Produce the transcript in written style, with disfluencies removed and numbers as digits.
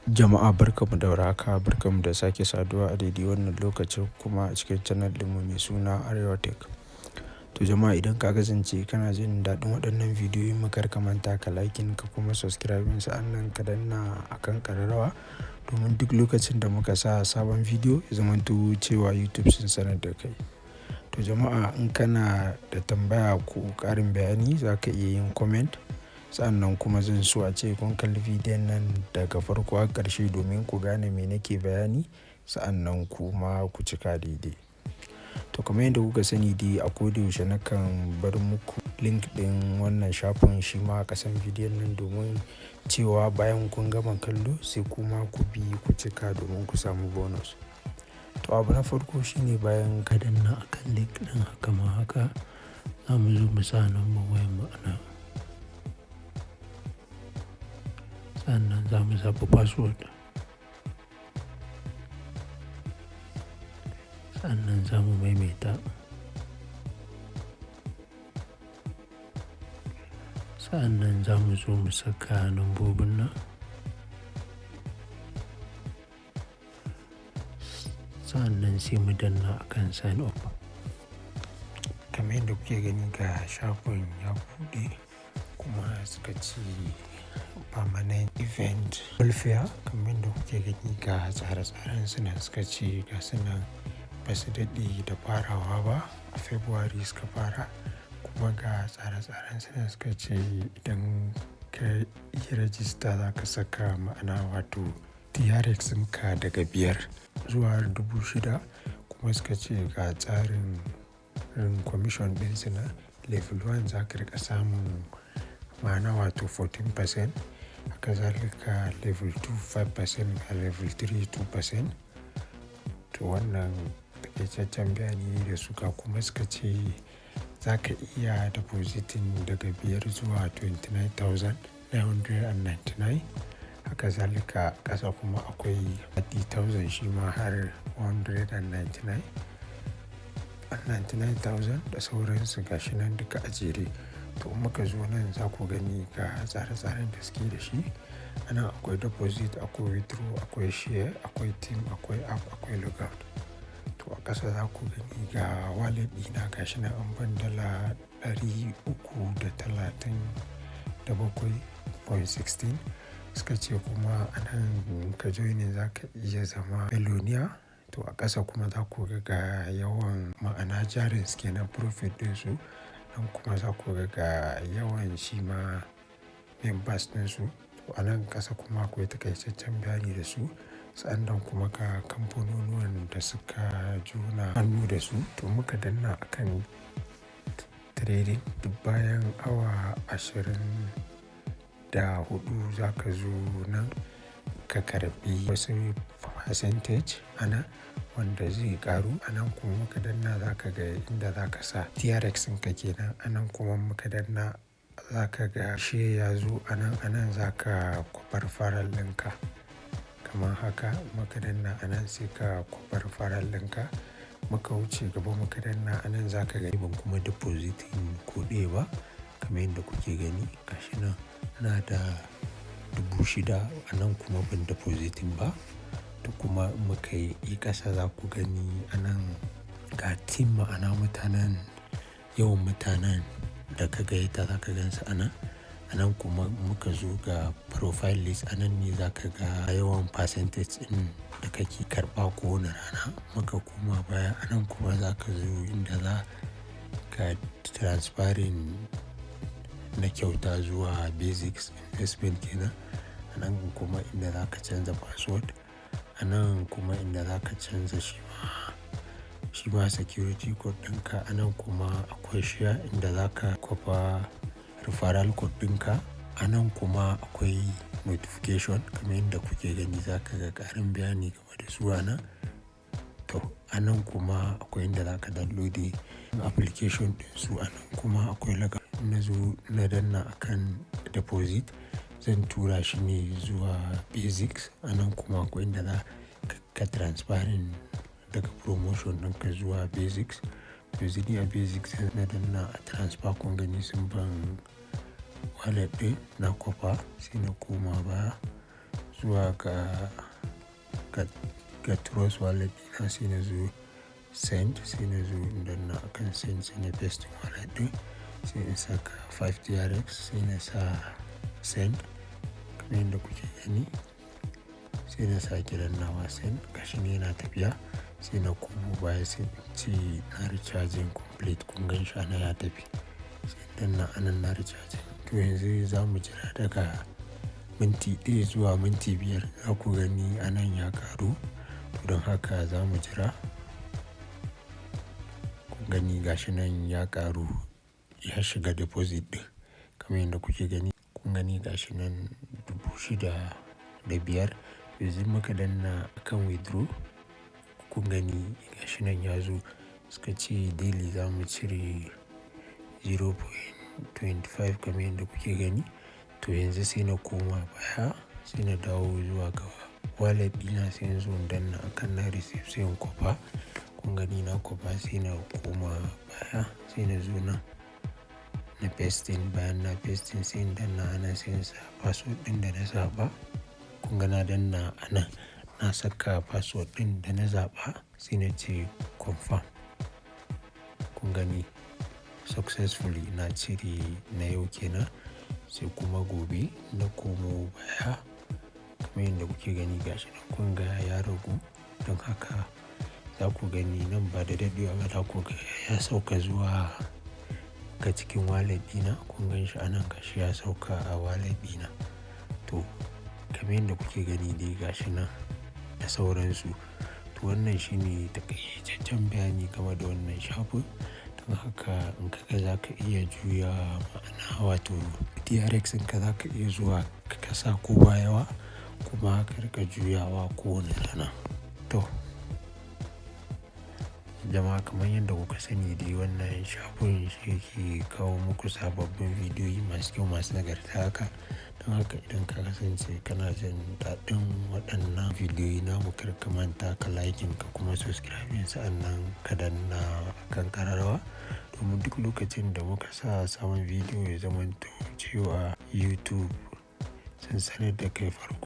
Jama'a barkamu da warhaka, barkamu da sake saduwa a daidai wannan lokacin kuma a cikin channel ɗinmu mai suna ArewaTech. To jama'a, idan ka kasance kana jin daɗin waɗannan bidiyoyin mu, kar ka manta ka liking ka kuma subscribing, sa'annan ka danna akan ƙararrawa domin duk lokacin da muka sa sabon bidiyo ya zamanto cewa YouTube sun sanar da kai. To jama'a, in kana da tambaya ko ƙarin bayani za ka iya yin comment. Sa'annan kuma zan so a ce kun kalli bidiyon nan daga farko har ƙarshe domin ku gane me nake bayani, sa'annan kuma ku cika daidai. To kamar yadda kuka sani dai, a kodayaushe nakan bar muku link ɗin wannan shafin shi ma a ƙasan bidiyon nan domin cewa bayan kun gama kallo sai kuma ku bi ku cika domin ku samu bonus. To abu na farko shine bayan ka danna akan link ɗin haka ma haka, za mu zo mu sa number wayar mu a nan. Sannan za mu zaɓi password. Sannan za mu maimaita. Sannan za mu zo mu saka lambobin nan. Sannan sai mu danna akan sign up. Kamar yadda kuke gani ga shafin ya buɗe kuma suka ce permanent event welfare. Kamar yadda kuke gani ga tsare-tsaren suna suka ce ga suna ba su daɗe da farawa ba, a February suka fara, kuma ga tsare-tsaren suna suka ce idan ka yi rajista za ka saka ma'ana wato TRX ɗinka daga 5 zuwa 6,000, kuma suka ce ga tsarin commission ɗinsu na level 1 za ka riƙa samun ma'ana wato 14%, haka zalika level 2 5%, a level 3 2%. To wannan takaitaccen bayani ne da suka kuma suka ce za ka iya depositing daga 5 zuwa 29,999. Haka zalika ƙasa kuma akwai 30,000 shi ma har 199. 99,000 da sauransu gashi nan duka a jere. To muka zo nan za ku gani ga tsare-tsaren da suke da shi. Ana akwai deposit, akwai withdraw, akwai share, akwai team, akwai app, akwai logout. To a ƙasa za ku gani ga wallet ɗina gashi nan an ban dala 337.16. Suka ce kuma a nan ka joinin za ka iya zama billionaire. To a ƙasa kuma za ku ga yawan ma'ana jarin suke na profit ɗinsu. Nan kuma za ku ga yawan shi ma members ɗinsu. To a nan ƙasa kuma akwai takaitaccen bayani da su. Sa'annan kuma ga kamfanonuwan da suka juna hannu da su. To muka danna akan trading, duk bayan awa 24 za ka zo nan ka karɓi wasu percentage ana wanda zai ƙaru. A nan kuma muka danna za ka ga inda za ka sa TRX ɗinka kenan. A nan kuma muka danna za ka ga share ya zo. A nan za ka kwafar farar ɗinka kamar haka. Muka danna a nan sai ka kwafar farar ɗinka. Muka wuce gaba muka danna a nan za ka ga ban kuma depositing ko ɗaya ba. Kamar yadda kuke gani gashi nan na da 6,000, a nan kuma ban depositing ba. To kuma muka yi ƙasa za ku gani a nan ga team ma'ana mutanen, yawan mutanen da ka gayyata za ka gansu a nan. A nan kuma muka zo ga profile list. A nan ne za ka ga yawan percentage ɗin da kake karɓa kowane rana. Muka koma baya, a nan kuma za ka zo inda za ka transferring na kyauta zuwa basics investment kenan. A nan kuma inda za ka canza password. A nan kuma inda za ka canza shi ma security code ɗinka. A nan kuma akwai share inda za ka kwafa referral code ɗinka. A nan kuma akwai notification kamar yadda kuke gani, za ka ga ƙarin bayani game da su a nan. To a nan kuma akwai inda za ka download application ɗinsu. A nan kuma akwai logout. Na zo na danna akan deposit, zan tura shi ne zuwa basics. A nan kuma akwai inda za ka transferring daga promotion ɗinka zuwa basics. To zini a basics na danna a transfer, kun gani sun ban wallet ɗin na kwafa, sai na koma baya zuwa ga trust wallet ɗina sai na zo send, sai na zo in danna akan send, sai na paste wallet ɗin, sai in saka 5 TRX, sai na sa send kamar yadda kuke gani, sai na sake dannawa send, gashi ne yana tafiya, sai na komo baya sai in ce na recharging complete, kun gan shi ana ya tafi, sai danna anan na recharging. To yanzu za mu jira daga minti 1 zuwa minti 5 za ku gani anan ya ƙaru. To don haka za mu jira. Kun gani gashi nan ya ƙaru, ya shiga deposit ɗin kamar yadda kuke gani. Kun gani gashi nan 6,500. Yanzu muka danna akan withdraw. Kun gani gashi nan ya zo, suka ce daily za mu cire 0.25 kamar yadda kuke gani. To yanzu sai na koma baya, sai na dawo zuwa ga wallet ɗina, sai yanzu in danna akan na receive, sai in kwafa. Kun gani na kwafa, sai na koma baya, sai na zo nan na pasting, bayan na pasting sai in danna anan, sai in sa password ɗin da na zaɓa. Kun ga na danna anan, na saka password ɗin da na zaɓa, sai na ce confirm. Kun gani successfully na cire na yau kenan. Sai kuma gobe na komo baya kamar yadda kuke gani gashi nan, kun ga ya ragu. Don haka za ku gani nan ba da daɗewa ba za ku ga ya sauka zuwa ga cikin wallet ɗina. Kun gan shi anan gashi ya sauka a wallet ɗina. To kamar yadda kuke gani dai gashi nan da sauransu. To wannan shine takaitaccen bayani game da wannan shafin. Don haka in kaga za ka iya juya ma'ana wato TRX ɗinka za ka iya zuwa ka kasa ko ba yawa, kuma ka riƙa juyawa kowane rana. To jama'a, kamar yadda kuka sani dai wannan shafin shi yake kawo muku sababbin bidiyoyi masu kyau, masu nagarta haka. Don haka idan ka kasance kana jin daɗin waɗannan bidiyoyi namu, kar ka manta ka like ka kuma subscribe, sa'annan ka danna kan ƙararrawa domin duk lokacin da muka sa sabon bidiyo ya zamanto cewa YouTube sun sanar da kai farko.